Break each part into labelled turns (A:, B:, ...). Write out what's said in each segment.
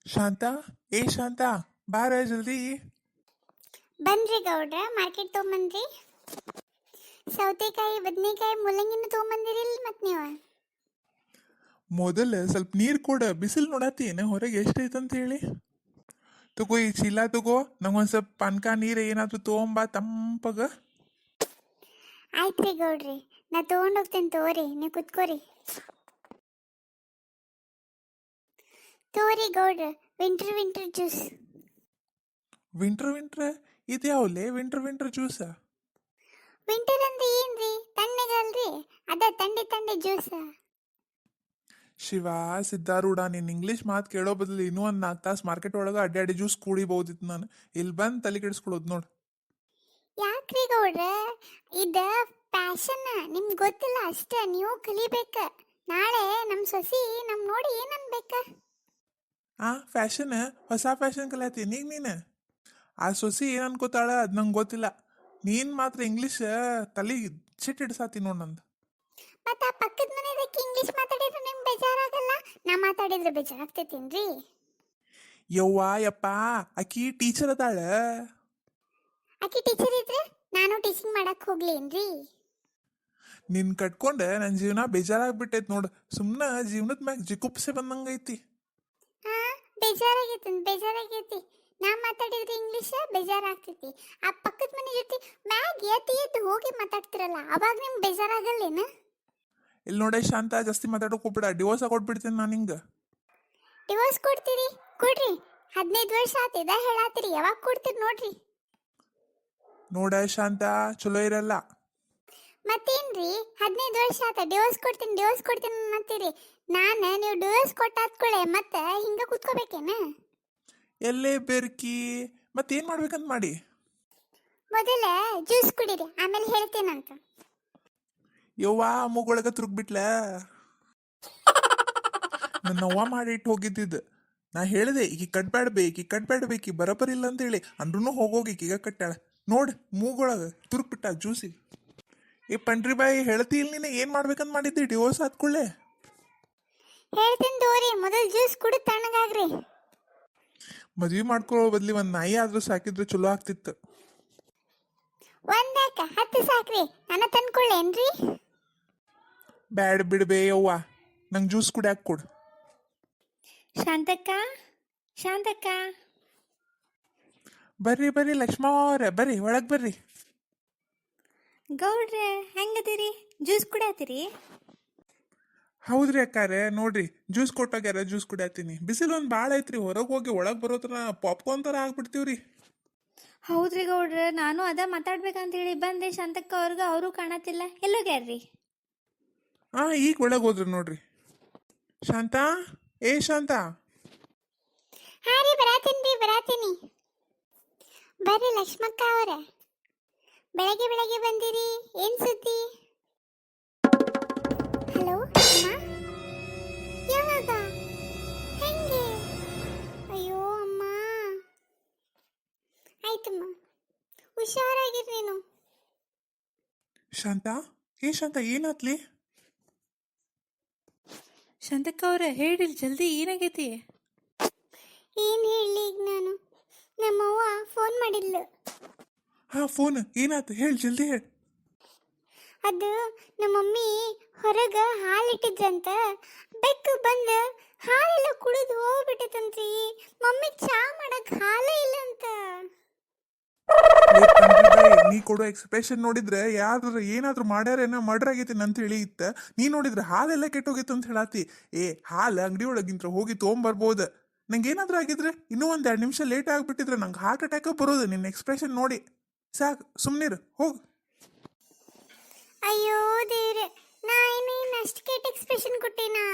A: ಶಾಂತ ಶಾಂತ ಬಾರ ಜಲ್ದಿ.
B: ಬನ್ರಿ ಗೌಡ್ರ, ಮಾರ್ಕೆಟ್ ತೊಗೊಂಬಂದ್ರಿ. ಸೌತೆಕಾಯಿ, ಬದನೆಕಾಯಿ, ಮೂಲಂಗಿನ ತೊಗೊಂಬಂದಿರಿಲ್ಲ ಮತ್ ನೀವು?
A: ಮೊದಲ ಸ್ವಲ್ಪ ನೀರ್ ಕೊಡ, ಬಿಸಿಲು ನೋಡತ್ತೀನ ಹೊರಗೆ ಎಷ್ಟೈತಂತ ಹೇಳಿ. ತಗೋ ಈ ಚೀಲ ತಗೋ, ನಂಗೊಂದ್ ಸ್ವಲ್ಪ ಪಾನ್ಕ ನೀರ್ ಏನಾದ್ರು ತಗೊಂಬಾ ತಂಪಗ.
B: ಆಯ್ತ್ರಿ ಗೌಡ್ರಿ, ನಾ ತೊಗೊಂಡೋಗ್ತೇನೆ ತಗೋರಿ, ನೀವು ಕುತ್ಕೋರಿ. ತಗೋರಿ ಗೌಡ್ರ, ವಿಂಟರ್ ವಿಂಟರ್ ಜ್ಯೂಸ್.
A: ವಿಂಟರ್ ಇದ್ಯಾವ್ಲೆ ವಿಂಟರ್ ಜ್ಯೂಸ?
B: ವಿಂಟರ್ ಅಂದ್ರೆ ಏನ್ರಿ? ತಣ್ಣಗಲ್ರಿ, ಅದ ತಂಡಿ ತಂಡಿ ಜ್ಯೂಸ್.
A: ಶಿವ ಸಿದ್ದಾರೂಢ, ನಿನ್ ಇಂಗ್ಲೀಷ್ ಮಾತು ಕೇಳೋ ಬದಲು ಇನ್ನೂ ಒಂದ್ 4 ತಾಸು ಮಾರ್ಕೆಟ್ ಒಳಗ ಅಡ್ಡಾಡಿ ಜ್ಯೂಸ್ ಕುಡಿಬಹುದಿತ್ತು. ನಾನು ಇಲ್ಲಿ ಬಂದ್ ತಲೆ ಕೆಡಿಸ್ಕೊಳ್ಳೋದು ನೋಡ್.
B: ಯಾಕ್ರಿ ಗೌಡ್ರ, ಇದ ಪ್ಯಾಷನ್, ನಿಮ್ಗೆ ಗೊತ್ತಿಲ್ಲ ಅಷ್ಟ, ನೀವು ಕಲಿಬೇಕ. ನಾಳೆ ನಮ್ ಸೊಸಿ ನಮ್ ನೋಡಿ ಏನ್ ಅನ್ಬೇಕ?
A: ಫ್ಯಾಷನ್, ಹೊಸ ಫ್ಯಾಷನ್ ಕಲಿಯತ್ತೀನಿ ಈಗ ನೀನು. ಆ ಸೊಸಿ ಏನ್ ಅನ್ಕೋತಾಳ ಅದ್ ನಂಗೆ ಗೊತ್ತಿಲ್ಲ. ನೀನ್ ಮಾತ್ರ ಇಂಗ್ಲೀಷ್ ತಲೆ ಸಿಟ್ಟು ಹಿಡ್ಸಾತಿ ನೋಡ್ ನಂದು.
B: ಮತ್ತ ಆ ಪಕ್ಕದ ಮನೆದಕ್ಕೆ ಇಂಗ್ಲಿಷ್ ಮಾತಾಡಿದ್ರೆ ನಿಮ್ಗೆ ಬೇಜಾರಾಗಲ್ಲ? ನಾ ಮಾತಾಡಿದ್ರೆ ಬೇಜಾರಾಗ್ತೈತೇನ್ರಿ?
A: ಯವ್ವಾ ಯಪ್ಪ, ಆಕಿ ಟೀಚರ್ ಅದಾಳ.
B: ಆಕಿ ಟೀಚರ್ ಇದ್ರೆ ನಾನು ಟೀಚಿಂಗ್ ಮಾಡಕ್ ಹೋಗ್ಲೇನ್ರಿ?
A: ನಿನ್ ಕಟ್ಕೊಂಡ ನನ್ನ ಜೀವನ ಬೇಜಾರಾಗ್ಬಿಟ್ಟೈತ್ ನೋಡು. ಸುಮ್ಮನೆ ಜೀವನದ ಮ್ಯಾಗ ಜಿಗುಪ್ಸೆ ಬಂದಂಗೈತಿ.
B: ಹಾ, ಬೇಜಾರಾಗೈತಿ. ನಾ ಮಾತಾಡಿದ್ರೆ ಇಂಗ್ಲಿಷ್ ಬೇಜಾರಾಗ್ತೈತಿ. ಆ ಪಕ್ಕದ ಮನೆ ಜೊತೆ ಮ್ಯಾಗ್ ಎತ್ತಿ ಎದ್ದು ಹೋಗಿ ಮಾತಾಡ್ತಿರಲ್ಲ, ಅವಾಗ ನಿಮ್ಗೆ ಬೇಜಾರಾಗಲ್ಲೇನ?
A: ಇಲ್ಲಿ ನೋಡ ಶಾಂತ, ಜಾಸ್ತಿ ಮಾತಾಡೋಕ್ ಹೋಗ್ಬಿಡ, ಡಿವೋರ್ಸ್ ಕೊಟ್ಬಿಡ್ತೀನಿ ನಾನು ಹಿಂಗ.
B: ಡಿವೋರ್ಸ್ ಕೊಡ್ತೀರಿ? ಕೊಡ್ರಿ. 15 ವರ್ಷ ಆತಿದ ಹೇಳಾತಿರಿ, ಯಾವಾಗ ಕೊಡ್ತೀರಿ ನೋಡ್ರಿ.
A: ನೋಡ ಶಾಂತ, ಚಲೋ ಇರಲ್ಲ.
B: ಮತ್ತೇನ್ರಿ, 15 ವರ್ಷ ಆತ ಡಿವೋರ್ಸ್ ಕೊಡ್ತೀನಿ ಅಂತೀರಿ. ನೀವು ಡಿವೋರ್ಸ್ ಕೊಟ್ಟಾದ್ಕೊಳ್ಳೆ ಮತ್ತೆ ಹಿಂಗ ಕುತ್ಕೋಬೇಕೇನ?
A: ಎಲ್ಲೇ ಬೆರ್ಕಿ, ಮತ್ತೇನ್ ಮಾಡ್ಬೇಕಂತ ಮಾಡಿ?
B: ಮೊದಲ ಜ್ಯೂಸ್ ಕುಡೀರಿ, ಆಮೇಲೆ ಹೇಳ್ತೇನಂತ.
A: ಯವ್ವಾ ಮೂಗೊಳಗ ತುರುಗ್ಬಿಟ್ಲ. ನನ್ನ ಅವ್ವ ಮಾಡಿಟ್ಟು ಹೋಗಿದ್ದಿದ್ದು. ನಾ ಹೇಳಿದೆ ಈಕಿ ಕಟ್ಬೇಡ್ಬೇಕಿ ಬರಬರಿಲ್ಲ ಅಂತ ಹೇಳಿ, ಅಂದ್ರೂ ಹೋಗೋಗಿ ಈಗ ಕಟ್ಟಾಳ. ನೋಡ್ ಮೂಗೊಳಗ ತುರುಗ್ಬಿಟ್ಟ ಜ್ಯೂಸಿ. ಪಂಡ್ರಿ ಬಾಯಿ, ಹೇಳ್ತಿ ಇಲ್ಲ ನೀನು ಏನ್ ಮಾಡ್ಬೇಕಂತ ಮಾಡಿದ್ದಿ ಡಿವೋರ್ಸ್ ಆದ್ಕೊಳ್ಳೆ?
B: ಹೇಳ್ತೀನಿ ತೋರಿ, ಮೊದಲು ಜ್ಯೂಸ್ ಕುಡಿದು ತಣ್ಣಗಾಗ್ರಿ.
A: ಮದ್ವಿ ಮಾಡ್ಕೊಳ್ಳೋ ಬದ್ಲಿ ಒಂದ್ ನಾಯಿ ಆದ್ರೂ ಸಾಕಿದ್ರೆ ಚಲೋ ಆಗ್ತಿತ್ತು.
B: ಒಂದ್ಯಾಕ 10 ಸಾಕ್ರಿ, ನನ್ನ ತಂದ್ಕೊಳ್ಳೇನ್ರಿ?
A: ಬ್ಯಾಡ್ ಬಿಡ್ಬೇ ಯವ್ವ, ನಂಗೆ ಜ್ಯೂಸ್ ಕುಡಿಯಾಕ ಕೊಡು.
B: ಶಾಂತಕ್ಕ,
A: ಬರ್ರಿ ಲಕ್ಷ್ಮವ್ವ ಅವ್ರ, ಬರ್ರಿ ಒಳಗ್ ಬರ್ರಿ.
B: ಗೌಡ್ರೆ ಹೆಂಗದಿರಿ? ಜ್ಯೂಸ್ ಕುಡಿಯತ್ತೀರಿ?
A: ಹೌದ್ರಿ ಅಕ್ಕಾರೆ, ನೋಡ್ರಿ ಜ್ಯೂಸ್ ಕೊಟ್ಟಾಗ್ಯಾರ, ಜ್ಯೂಸ್ ಕುಡಿಯತ್ತೀನಿ. ಬಿಸಿಲು ಒಂದ್ ಭಾಳ ಐತ್ರಿ, ಹೊರಗೆ ಹೋಗಿ ಒಳಗ್ ಬರೋತ್ರ ಪಾಪ್ಕಾರ್ನ್ ತರ ಆಗ್ಬಿಡ್ತೀವ್ರಿ.
C: ಹೌದ್ರಿ ಗೌಡ್ರೆ, ನಾನು ಅದ ಮಾತಾಡ್ಬೇಕಂತ ಹೇಳಿ ಬಂದೆ. ಶಾಂತಕ್ಕ ಅವ್ರಿಗೆ, ಅವರು ಕಾಣತಿಲ್ಲ, ಎಲ್ಲೋಗ್ಯಾರ್ರಿ?
A: ಈಗ ಒಳಗ್ ಹೋದ್ರು ನೋಡ್ರಿ. ಶಾಂತ, ಶಾಂತ.
B: ಹಾ ರೀ, ಬರಾತೀನಿ. ಬರ್ರಿ ಲಕ್ಷ್ಮಕ್ಕ ಅವರ, ಬೆಳಗ್ಗೆ ಬಂದಿರಿ, ಏನ್ ಸುದ್ದಿ? ಹಲೋ ಅಮ್ಮ, ಯಾವಾಗ? ಹೆಂಗೆ? ಅಯ್ಯೋ ಅಮ್ಮ, ಆಯ್ತಮ್ಮ, ಹುಷಾರಾಗಿರ್ ನೀನು.
A: ಶಾಂತ, ಶಾಂತ ಏನಾತ್ಲಿ?
C: ಶಾಂತಕ್ಕ ಅವ್ರೆ ಹೇಳ್ರಿ ಜಲ್ದಿ, ಏನಾಗೈತಿ?
B: ಏನ್ ಹೇಳಿ ಈಗ ನಾನು? ನಮ್ಮವ್ವ ಫೋನ್ ಮಾಡಿದ್ಲು.
A: ಫೋನ್ ಏನಾತ್ ಹೇಳಿ, ಜಲ್ದಿ ಹೇಳಿ.
B: ಅದು ನಮ್ಮ ಮಮ್ಮಿ ಹೊರಗ ಹಾಲಿಟ್ಟಿದ್ರಂತ, ಬೆಕ್ಕು ಬಂದು ಹಾಲೆಲ್ಲ ಕುಡಿದು ಹೋಗ್ಬಿಟ್ಟೈತಂತ್ರಿ. ಮಮ್ಮಿ ಚಾ ಮಾಡಕ್ ಹಾಲೇ ಇಲ್ಲ ಅಂತ.
A: ನೀ ಕೊಡೋ ಎಕ್ಸ್ಪ್ರೆಷನ್ ನೋಡಿದ್ರೆ ಯಾವ್ದಾದ್ರು ಏನಾದ್ರು ಮಾಡ್ಯಾರೇನ ಮರ್ಡರ್ ಆಗೈತಿ ಅಂತ ಹೇಳಿ ಇತ್ತ. ನೀ ನೋಡಿದ್ರೆ ಹಾಲೆಲ್ಲ ಕೆಟ್ಟೋಗಿತ್ತು ಅಂತ ಹೇಳಾತಿ. ಹಾಲು ಅಂಗಡಿ ಒಳಗಿಂತ್ರ ಹೋಗಿ ತೊಗೊಂಬರ್ಬೋದು. ನಂಗೆ ಏನಾದ್ರೂ ಆಗಿದ್ರೆ ಇನ್ನೂ 1-2 ನಿಮಿಷ ಲೇಟ್ ಆಗ್ಬಿಟ್ಟಿದ್ರೆ ನಂಗೆ ಹಾರ್ಟ್ ಅಟ್ಯಾಕ್ ಬರೋದು ನಿನ್ನ ಎಕ್ಸ್ಪ್ರೆಷನ್ ನೋಡಿ. ಸಾಕು, ಸುಮ್ನಿರು, ಹೋಗು.
B: ಅಯ್ಯೋ ದೇವ್ರೆ, ನಾ ಇನ್ನೇನು ಅಷ್ಟು ಕೆಟ್ಟ ಎಕ್ಸ್ಪ್ರೆಷನ್ ಕೊಟ್ಟೇನಾ?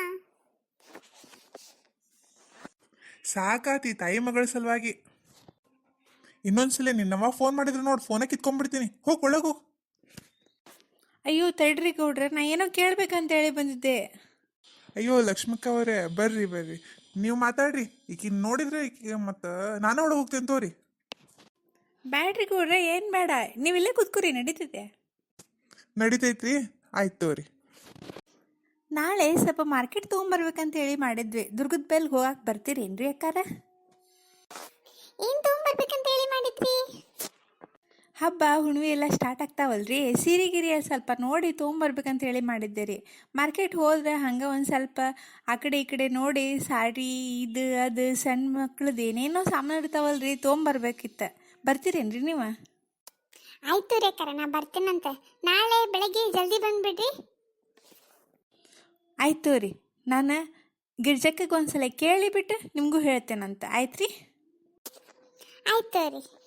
A: ಸಾಕಾತಿ ತಾಯಿ ಮಗಳ ಸಲುವಾಗಿ. ಇನ್ನೊಂದ್ಸಲ ನಿನ್ನವ್ವ ಫೋನ್ ಮಾಡಿದ್ರೆ ನೋಡಿ, ಫೋನ ಕಿತ್ಕೊಂಡ್ಬಿಡ್ತೀನಿ. ಹೋಗಿ ಒಳಗು.
C: ಅಯ್ಯೋ ತಡ್ರಿ ಗೌಡ್ರೆ, ನಾ ಏನೋ ಕೇಳ್ಬೇಕಂತ ಹೇಳಿ ಬಂದಿದ್ದೆ.
A: ಅಯ್ಯೋ ಲಕ್ಷ್ಮಕ್ಕ ಅವರೇ, ಬರ್ರಿ ನೀವು ಮಾತಾಡ್ರಿ. ಈಕಿನ ನೋಡಿದ್ರೆ ಈಕಿಗೆ ಮತ್ತು ನಾನೇ ಒಳಗೆ ಹೋಗ್ತೇನೆ ತೋರಿ.
C: ಬ್ಯಾಡ್ರಿ ಗೌಡ್ರೆ, ಏನು ಬೇಡ, ನೀವಿಲ್ಲೇ ಕುತ್ಕೋರಿ, ನಡೀತಿದೆ.
A: ನಡಿತೈತ್ರಿ, ಆಯ್ತು ತೋರಿ.
C: ನಾಳೆ ಸ್ವಲ್ಪ ಮಾರ್ಕೆಟ್ ತೊಗೊಂಬರ್ಬೇಕಂತ ಹೇಳಿ ಮಾಡಿದ್ವಿ. ದುರ್ಗದ ಬೆಲ್ಗೆ ಹೋಗಕ್ಕೆ ಬರ್ತೀರೇನ್ರಿ ಅಕ್ಕಾರ?
B: ಏನ್ ತಗೊಂಬರ್ಬೇಕಂತ ಹೇಳಿ ಮಾಡಿದ್ರಿ?
C: ಹಬ್ಬ ಹುಣ್ಣಿಮೆ ಎಲ್ಲ ಸ್ಟಾರ್ಟ್ ಆಗ್ತಾವಲ್ರಿ, ಸೀರೆ ಗಿರಿ ಸ್ವಲ್ಪ ನೋಡಿ ತೊಗೊಂಬರ್ಬೇಕಂತ ಹೇಳಿ ಮಾಡಿದ್ದೆ ರೀ. ಮಾರ್ಕೆಟ್ ಹೋದ್ರೆ ಹಂಗೆ ಒಂದು ಸ್ವಲ್ಪ ಆ ಕಡೆ ಈ ಕಡೆ ನೋಡಿ ಸಾಡಿ ಇದು ಅದು ಸಣ್ಣ ಮಕ್ಳದ್ದು ಏನೇನೋ ಸಾಮಾನು ಇರ್ತಾವಲ್ರಿ, ತೊಗೊಂಬರ್ಬೇಕಿತ್ತು. ಬರ್ತೀರೇನ್ರಿ ನೀವು?
B: ಆಯ್ತು ರೇಖರ, ನಾ ಬರ್ತೇನಂತೆ. ನಾಳೆ ಬೆಳಗ್ಗೆ ಜಲ್ದಿ ಬಂದ್ಬಿಡ್ರಿ.
C: ಆಯ್ತು ರೀ, ನಾನು ಗಿರ್ಜಕ್ಕಗೆ ಒಂದ್ಸಲ ಕೇಳಿಬಿಟ್ಟು ನಿಮಗೂ ಹೇಳ್ತೇನಂತ. ಆಯ್ತು ರೀ?
B: ಆಯ್ತು ರೀ.